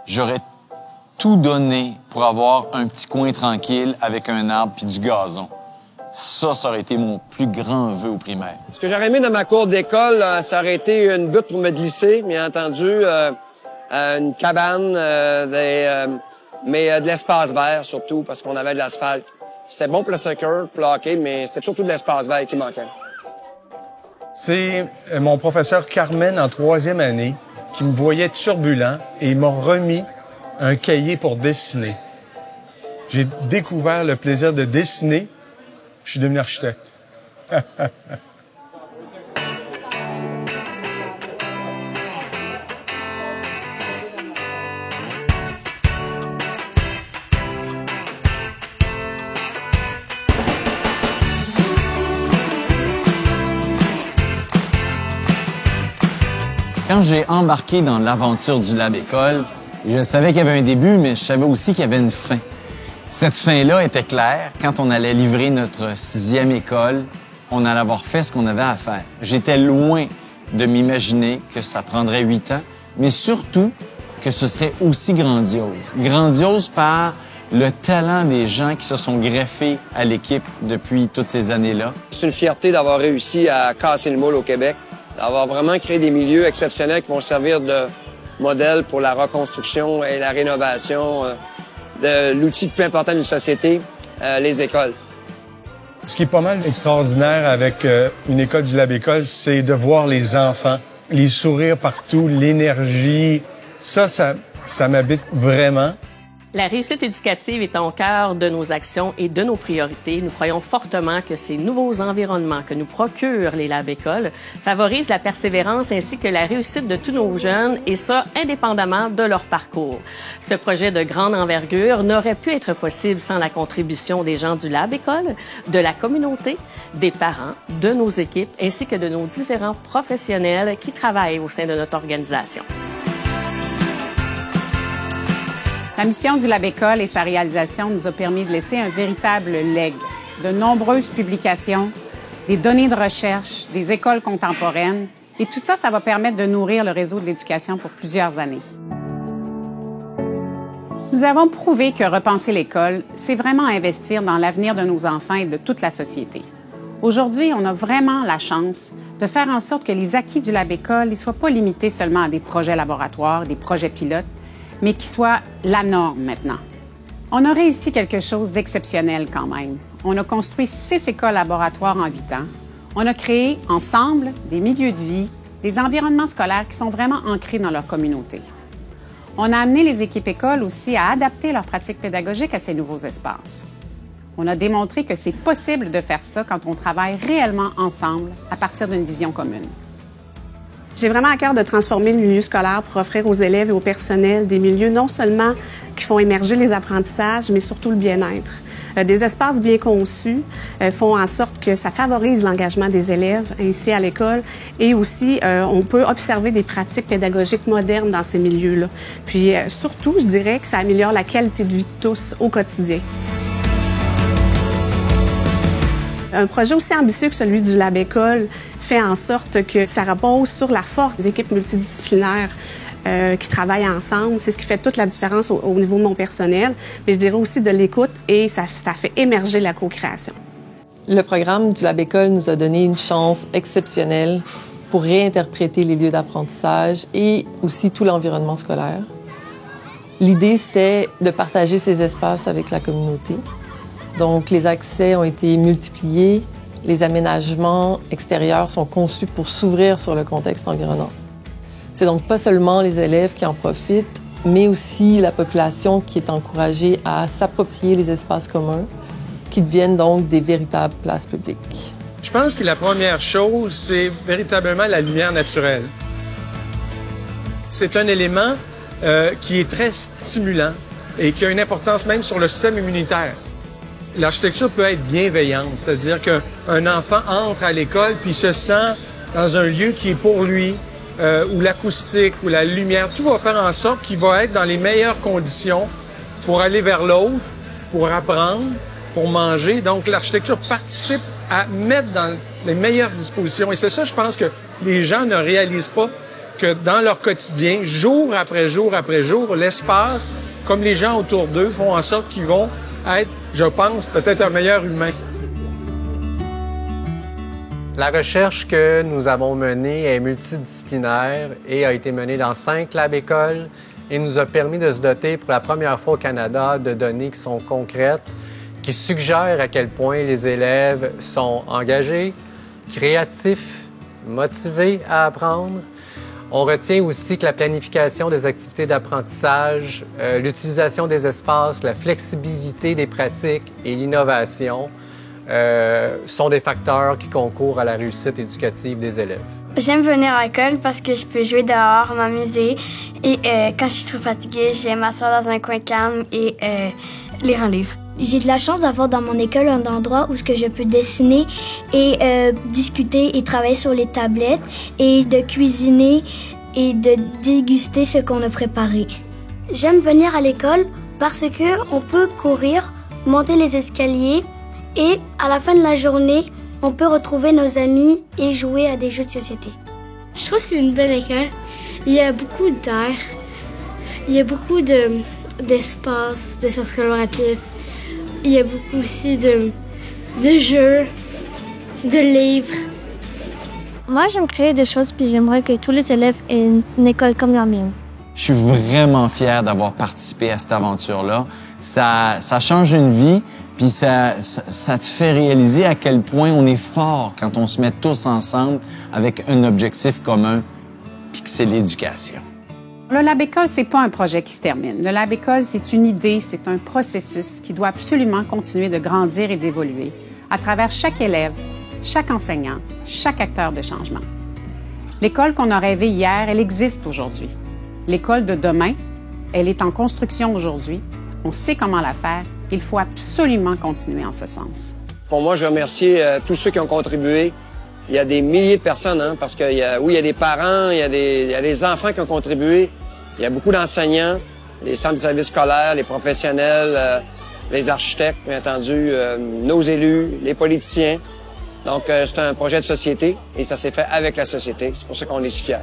J'aurais tout donné pour avoir un petit coin tranquille avec un arbre puis du gazon. Ça aurait été mon plus grand vœu au primaire. Ce que j'aurais aimé dans ma cour d'école, ça aurait été une butte pour me glisser, bien entendu, une cabane, mais de l'espace vert surtout, parce qu'on avait de l'asphalte. C'était bon pour le soccer, pour le hockey, mais c'était surtout de l'espace vert qui manquait. C'est mon professeur Carmen en 3e année qui me voyait turbulent et il m'a remis un cahier pour dessiner. J'ai découvert le plaisir de dessiner, puis je suis devenu architecte. Quand j'ai embarqué dans l'aventure du Lab École, je savais qu'il y avait un début, mais je savais aussi qu'il y avait une fin. Cette fin-là était claire. Quand on allait livrer notre 6e école, on allait avoir fait ce qu'on avait à faire. J'étais loin de m'imaginer que ça prendrait 8 ans, mais surtout que ce serait aussi grandiose. Grandiose par le talent des gens qui se sont greffés à l'équipe depuis toutes ces années-là. C'est une fierté d'avoir réussi à casser le moule au Québec, d'avoir vraiment créé des milieux exceptionnels qui vont servir de modèle pour la reconstruction et la rénovation de l'outil le plus important d'une société, les écoles. Ce qui est pas mal extraordinaire avec une école du Lab École, c'est de voir les enfants, les sourires partout, l'énergie. Ça m'habite vraiment. La réussite éducative est au cœur de nos actions et de nos priorités. Nous croyons fortement que ces nouveaux environnements que nous procurent les Lab Écoles favorisent la persévérance ainsi que la réussite de tous nos jeunes, et ça, indépendamment de leur parcours. Ce projet de grande envergure n'aurait pu être possible sans la contribution des gens du Lab École, de la communauté, des parents, de nos équipes, ainsi que de nos différents professionnels qui travaillent au sein de notre organisation. La mission du Lab École et sa réalisation nous a permis de laisser un véritable legs. De nombreuses publications, des données de recherche, des écoles contemporaines. Et tout ça, ça va permettre de nourrir le réseau de l'éducation pour plusieurs années. Nous avons prouvé que repenser l'école, c'est vraiment investir dans l'avenir de nos enfants et de toute la société. Aujourd'hui, on a vraiment la chance de faire en sorte que les acquis du Lab École ne soient pas limités seulement à des projets laboratoires, des projets pilotes, mais qui soit la norme maintenant. On a réussi quelque chose d'exceptionnel quand même. On a construit 6 écoles laboratoires en 8 ans. On a créé ensemble des milieux de vie, des environnements scolaires qui sont vraiment ancrés dans leur communauté. On a amené les équipes écoles aussi à adapter leurs pratiques pédagogiques à ces nouveaux espaces. On a démontré que c'est possible de faire ça quand on travaille réellement ensemble à partir d'une vision commune. J'ai vraiment à cœur de transformer le milieu scolaire pour offrir aux élèves et au personnel des milieux non seulement qui font émerger les apprentissages, mais surtout le bien-être. Des espaces bien conçus font en sorte que ça favorise l'engagement des élèves ici à l'école, et aussi on peut observer des pratiques pédagogiques modernes dans ces milieux-là. Puis surtout, je dirais que ça améliore la qualité de vie de tous au quotidien. Un projet aussi ambitieux que celui du Lab École fait en sorte que ça repose sur la force des équipes multidisciplinaires qui travaillent ensemble. C'est ce qui fait toute la différence au niveau de mon personnel. Mais je dirais aussi de l'écoute, et ça fait émerger la co-création. Le programme du Lab École nous a donné une chance exceptionnelle pour réinterpréter les lieux d'apprentissage et aussi tout l'environnement scolaire. L'idée, c'était de partager ces espaces avec la communauté. Donc, les accès ont été multipliés. Les aménagements extérieurs sont conçus pour s'ouvrir sur le contexte environnant. C'est donc pas seulement les élèves qui en profitent, mais aussi la population qui est encouragée à s'approprier les espaces communs, qui deviennent donc des véritables places publiques. Je pense que la première chose, c'est véritablement la lumière naturelle. C'est un élément qui est très stimulant et qui a une importance même sur le système immunitaire. L'architecture peut être bienveillante, c'est-à-dire qu'un enfant entre à l'école puis se sent dans un lieu qui est pour lui, où l'acoustique, où la lumière, tout va faire en sorte qu'il va être dans les meilleures conditions pour aller vers l'autre, pour apprendre, pour manger. Donc, l'architecture participe à mettre dans les meilleures dispositions. Et c'est ça, je pense, que les gens ne réalisent pas. que dans leur quotidien, jour après jour après jour, l'espace, comme les gens autour d'eux, font en sorte qu'ils vont être, je pense, peut-être un meilleur humain. La recherche que nous avons menée est multidisciplinaire et a été menée dans 5 labs-écoles et nous a permis de se doter pour la première fois au Canada de données qui sont concrètes, qui suggèrent à quel point les élèves sont engagés, créatifs, motivés à apprendre. On retient aussi que la planification des activités d'apprentissage, l'utilisation des espaces, la flexibilité des pratiques et l'innovation sont des facteurs qui concourent à la réussite éducative des élèves. J'aime venir à l'école parce que je peux jouer dehors, m'amuser et quand je suis trop fatiguée, j'aime m'asseoir dans un coin calme et lire un livre. J'ai de la chance d'avoir dans mon école un endroit où je peux dessiner et discuter et travailler sur les tablettes et de cuisiner et de déguster ce qu'on a préparé. J'aime venir à l'école parce que on peut courir, monter les escaliers et à la fin de la journée, on peut retrouver nos amis et jouer à des jeux de société. Je trouve que c'est une belle école. Il y a beaucoup d'air, il y a beaucoup d'espace, d'espace collaboratif. Il y a beaucoup aussi de jeux, de livres. Moi, j'aime créer des choses puis j'aimerais que tous les élèves aient une école comme la mienne. Je suis vraiment fier d'avoir participé à cette aventure-là. Ça change une vie, puis ça te fait réaliser à quel point on est fort quand on se met tous ensemble avec un objectif commun, puis que c'est l'éducation. Le Lab École, c'est pas un projet qui se termine. Le Lab École, c'est une idée, c'est un processus qui doit absolument continuer de grandir et d'évoluer à travers chaque élève, chaque enseignant, chaque acteur de changement. L'école qu'on a rêvée hier, elle existe aujourd'hui. L'école de demain, elle est en construction aujourd'hui. On sait comment la faire. Il faut absolument continuer en ce sens. Pour moi, je veux remercier tous ceux qui ont contribué. Il y a des milliers de personnes, hein, parce qu'il y a des parents, il y a des enfants qui ont contribué. Il y a beaucoup d'enseignants, les centres de services scolaires, les professionnels, les architectes, bien entendu, nos élus, les politiciens. Donc, c'est un projet de société et ça s'est fait avec la société. C'est pour ça qu'on est si fiers.